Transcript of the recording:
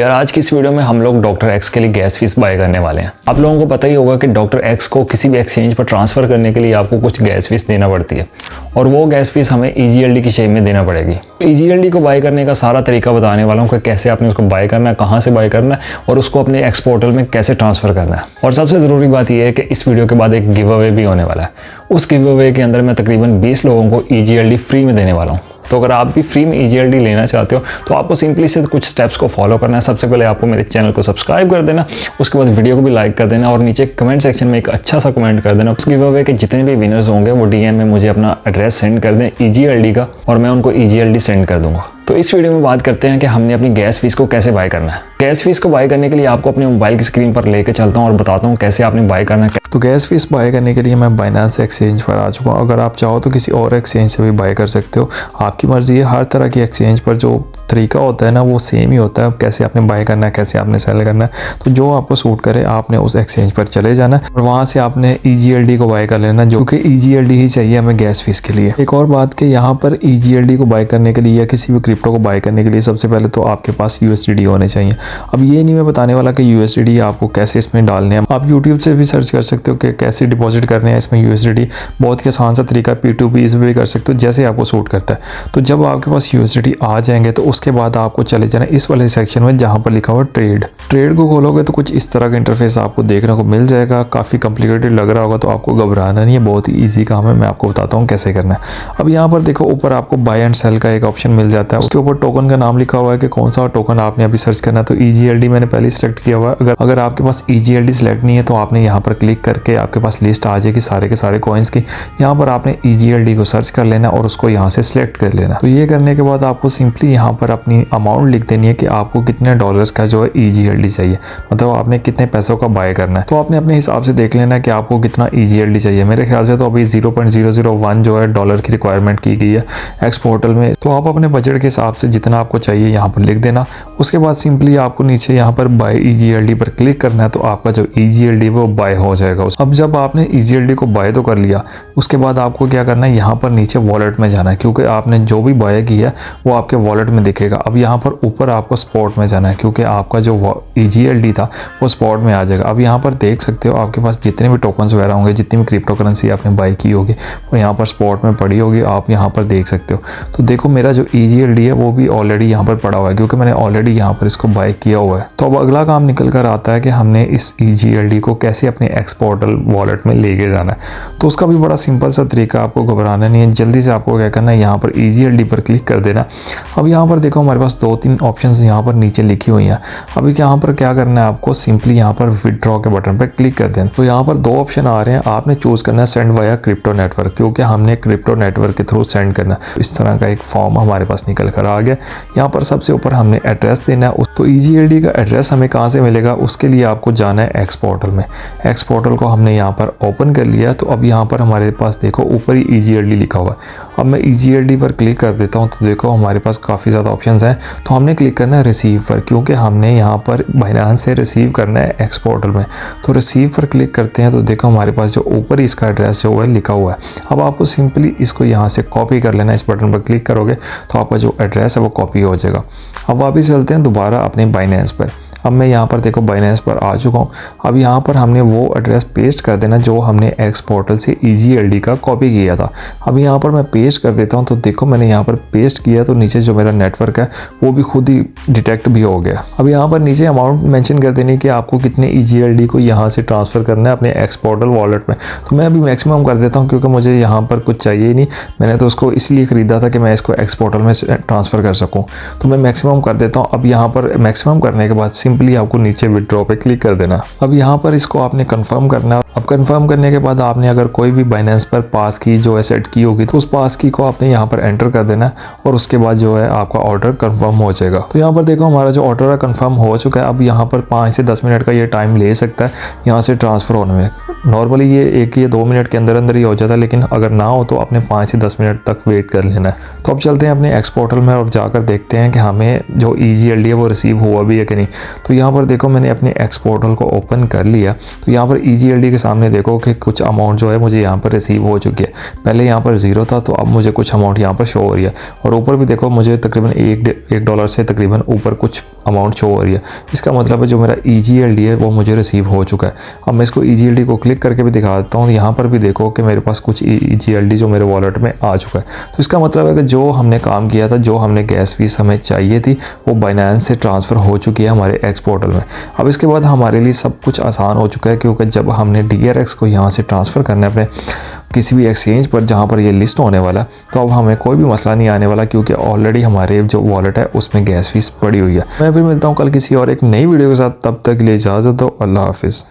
यार आज की इस वीडियो में हम लोग डॉक्टर एक्स के लिए गैस फीस बाय करने वाले हैं। आप लोगों को पता ही होगा कि डॉक्टर एक्स को किसी भी एक्सचेंज पर ट्रांसफ़र करने के लिए आपको कुछ गैस फीस देना पड़ती है और वो गैस फीस हमें EGLD की शेप में देना पड़ेगी। EGLD को बाय करने का सारा तरीका बताने वाला हूँ कि कैसे आपने उसको बाय करना है, कहाँ से बाय करना है और उसको अपने एक्स पोर्टल में कैसे ट्रांसफ़र करना है। और सबसे ज़रूरी बात यह है कि इस वीडियो के बाद एक गिव अवे भी होने वाला है। उस गिव अवे के अंदर मैं तकरीबन 20 लोगों को EGLD फ्री में देने वाला हूँ। तो अगर आप भी फ्री में EGLD लेना चाहते हो तो आपको सिंपली से कुछ स्टेप्स को फॉलो करना है। सबसे पहले आपको मेरे चैनल को सब्सक्राइब कर देना, उसके बाद वीडियो को भी लाइक कर देना और नीचे कमेंट सेक्शन में एक अच्छा सा कमेंट कर देना। उस गिव अवे के जितने भी विनर्स होंगे वो DM में मुझे अपना एड्रेस सेंड कर दें EGLD का और मैं उनको EGLD सेंड कर दूंगा। तो इस वीडियो में बात करते हैं कि हमने अपनी गैस फीस को कैसे बाय करना है। गैस फीस को बाय करने के लिए आपको अपने मोबाइल की स्क्रीन पर लेके चलता हूँ और बताता हूँ कैसे आपने बाय करना है। तो गैस फीस बाय करने के लिए मैं बाइनेंस एक्सचेंज पर आ चुका हूँ। अगर आप चाहो तो किसी और एक्सचेंज से भी बाय कर सकते हो, आपकी मर्ज़ी है। हर तरह की एक्सचेंज पर जो तरीका होता है ना वो सेम ही होता है, कैसे आपने बाय करना है, कैसे आपने सेल करना है। तो जो आपको सूट करे आपने उस एक्सचेंज पर चले जाना है और वहाँ से आपने EGLD को बाय कर लेना, जो कि EGLD ही चाहिए हमें गैस फीस के लिए। एक और बात कि यहाँ पर EGLD को बाय करने के लिए या किसी भी क्रिप्टो को बाय करने के लिए सबसे पहले तो आपके पास USDT होने चाहिए। अब ये नहीं मैं बताने वाला कि USDT आपको कैसे इसमें डालने हैं। आप यूट्यूब से भी सर्च कर सकते हो कि कैसे डिपॉजिट करने हैं इसमें USDT। बहुत ही आसान सा तरीका, P2P इसमें भी कर सकते हो, जैसे आपको सूट करता है। तो जब आपके पास USDT आ जाएंगे तो उसके बाद आपको चले जाना इस वाले सेक्शन में जहाँ पर लिखा हुआ ट्रेड को खोलोगे तो कुछ इस तरह का इंटरफेस आपको देखने को मिल जाएगा। काफ़ी कॉम्प्लिकेटेड लग रहा होगा तो आपको घबराना नहीं है, बहुत ही ईजी काम है। मैं आपको बताता हूँ कैसे करना है। अब यहाँ पर देखो ऊपर आपको बाय एंड सेल का एक ऑप्शन मिल जाता है। उसके ऊपर टोकन का नाम लिखा हुआ है कि कौन सा टोकन आपने अभी सर्च करना है। तो EGLD मैंने पहले सेलेक्ट किया हुआ है। अगर आपके पास EGLD सेलेक्ट नहीं है तो आपने यहाँ पर क्लिक करके आपके पास लिस्ट आ जाएगी सारे के सारे कॉइन्स की। यहाँ पर आपने EGLD को सर्च कर लेना और उसको यहाँ से सिलेक्ट कर लेना। तो ये करने के बाद आपको सिंपली यहाँ पर अपनी अमाउंट लिख देनी है कि आपको कितने डॉलर्स का जो है EGLD चाहिए, मतलब आपने कितने पैसों का बाय करना है। तो आपने अपने हिसाब से देख लेना है कि आपको कितना EGLD चाहिए। मेरे ख्याल से तो अभी 0.001 जो है डॉलर की रिक्वायरमेंट की गई है एक्स पोर्टल में। तो आप अपने बजट के हिसाब से जितना आपको चाहिए यहाँ पर लिख देना। उसके बाद सिंपली आपको नीचे यहाँ पर बाय EGLD पर क्लिक करना है तो आपका जो EGLD वो बाय हो जाएगा। अब जब आपने EGLD को बाय तो कर लिया, उसके बाद आपको क्या करना है, यहाँ पर नीचे वॉलेट में जाना है, क्योंकि आपने जो भी बाय किया है वो आपके वॉलेट में दिखेगा। अब यहाँ पर ऊपर आपको स्पॉट में जाना है, क्योंकि आपका जो EGLD था वो स्पॉट में आ जाएगा। अब यहाँ पर देख सकते हो आपके पास जितने भी टोकन्स वगैरह होंगे, जितनी भी क्रिप्टो करेंसी आपने बाय की होगी वो यहाँ पर स्पॉट में पड़ी होगी, आप यहाँ पर देख सकते हो। तो देखो मेरा जो EGLD है वो भी ऑलरेडी यहाँ पर पड़ा हुआ है, क्योंकि मैंने ऑलरेडी यहाँ पर इसको बाय किया हुआ है। तो अब अगला काम निकल कर आता है कि हमने इस EGLD को कैसे अपने एक्स पोर्टल वॉलेट में लेके जाना है। तो उसका भी बड़ा सिंपल सा तरीका, आपको घबराना नहीं है। जल्दी से आपको क्या करना है, यहाँ पर EGLD पर क्लिक कर देना। अब यहाँ पर देखो हमारे पास 2-3 ऑप्शंस यहाँ पर नीचे लिखी हुई हैं। अभी यहाँ पर क्या करना है, आपको सिंपली यहाँ पर विड्रॉ के बटन पर क्लिक कर देना। तो यहाँ पर 2 ऑप्शन आ रहे हैं, आपने चूज़ करना है सेंड वाया क्रिप्टो नेटवर्क, क्योंकि हमने क्रिप्टो नेटवर्क के थ्रू सेंड करना। इस तरह का एक फॉर्म हमारे पास निकल कर आ गया। यहाँ पर सबसे ऊपर हमने एड्रेस देना है। तो EGLD का एड्रेस हमें कहाँ से मिलेगा, उसके लिए आपको जाना है एक्स पोर्टल में। एक्स पोर्टल को हमने यहाँ पर ओपन कर लिया। तो अब यहाँ पर हमारे पास देखो ऊपर ही EGLD लिखा हुआ है। अब मैं EGLD पर क्लिक कर देता हूँ तो देखो हमारे पास काफ़ी ज़्यादा ऑप्शंस हैं। तो हमने क्लिक करना है रिसीव पर, क्योंकि हमने यहाँ पर बाइनेंस से रिसीव करना है एक्स पोर्टल में। तो रिसीव पर क्लिक करते हैं तो देखो हमारे पास जो ऊपर ही इसका एड्रेस जो है लिखा हुआ है। अब आपको सिंपली इसको यहाँ से कॉपी कर लेना है। इस बटन पर क्लिक करोगे तो आपका जो एड्रेस है वो कॉपी हो जाएगा। अब वापस चलते हैं दोबारा अपने बाइनेंस पर। अब मैं यहाँ पर देखो बाइनेंस पर आ चुका हूँ। अब यहाँ पर हमने वो एड्रेस पेस्ट कर देना जो हमने एक्स पोर्टल से EGLD का कॉपी किया था। अब यहाँ पर मैं पेस्ट कर देता हूँ। तो देखो मैंने यहाँ पर पेस्ट किया तो नीचे जो मेरा नेटवर्क है वो भी खुद ही डिटेक्ट भी हो गया। अब यहाँ पर नीचे अमाउंट मेंशन कर देनी कि आपको कितने EGLD को यहाँ से ट्रांसफ़र करना है अपने एक्स पोर्टल वॉलेट में। तो मैं अभी मैक्सिमम कर देता हूँ, क्योंकि मुझे यहाँ पर कुछ चाहिए ही नहीं। मैंने तो उसको इसलिए ख़रीदा था कि मैं इसको एक्स पोर्टल में ट्रांसफ़र कर सकूँ। तो मैं मैक्सिमम कर देता हूँ। अब यहाँ पर मैक्सिमम करने के बाद सिंपली आपको नीचे विड्रॉ पे क्लिक कर देना। अब यहाँ पर इसको आपने कंफर्म करना। अब कंफर्म करने के बाद आपने अगर कोई भी बाइनेंस पर पास की जो है सेट की होगी तो उस पास की को आपने यहाँ पर एंटर कर देना और उसके बाद जो है आपका ऑर्डर कंफर्म हो जाएगा। तो यहाँ पर देखो हमारा जो ऑर्डर है कंफर्म हो चुका है। अब यहाँ पर 5 से 10 मिनट का ये टाइम ले सकता है यहाँ से ट्रांसफ़र होने में। नॉर्मली ये 1 या 2 मिनट के अंदर अंदर ही हो जाता है, लेकिन अगर ना हो तो आपने 5 से 10 मिनट तक वेट कर लेना है। तो अब चलते हैं अपने एक्स पोर्टल में और जाकर देखते हैं कि हमें जो EGLD है वो रिसीव हुआ भी है कि नहीं। तो यहाँ पर देखो मैंने अपने एक्स पोर्टल को ओपन कर लिया। तो यहाँ पर EGLD के सामने देखो कि कुछ अमाउंट जो है मुझे यहाँ पर रिसीव हो चुकी है। पहले यहाँ पर 0 था, तो अब मुझे कुछ अमाउंट यहाँ पर शो हो रही है। और ऊपर भी देखो मुझे तकरीबन $1 से तकरीबन ऊपर कुछ अमाउंट शो हो रही है। इसका मतलब है जो मेरा EGLD है वो मुझे रिसीव हो चुका है। अब मैं इसको EGLD को क्लिक करके भी दिखा देता हूँ। यहाँ पर भी देखो कि मेरे पास कुछ EGLD जो मेरे वॉलेट में आ चुका है। तो इसका मतलब है कि जो हमने काम किया था, जो हमने गैस फीस हमें चाहिए थी, वो बाइनेंस से ट्रांसफ़र हो चुकी है हमारे एक्स पोर्टल में। अब इसके बाद हमारे लिए सब कुछ आसान हो चुका है, क्योंकि जब हमने DRX को यहाँ से ट्रांसफ़र करना है अपने किसी भी एक्सचेंज पर जहाँ पर ये लिस्ट होने वाला है, तो अब हमें कोई भी मसला नहीं आने वाला, क्योंकि ऑलरेडी हमारे जो वॉलेट है उसमें गैस फीस पड़ी हुई है। मैं फिर मिलता हूँ कल किसी और एक नई वीडियो के साथ। तब तक के लिए इजाज़त दो। अल्लाह हाफिज़।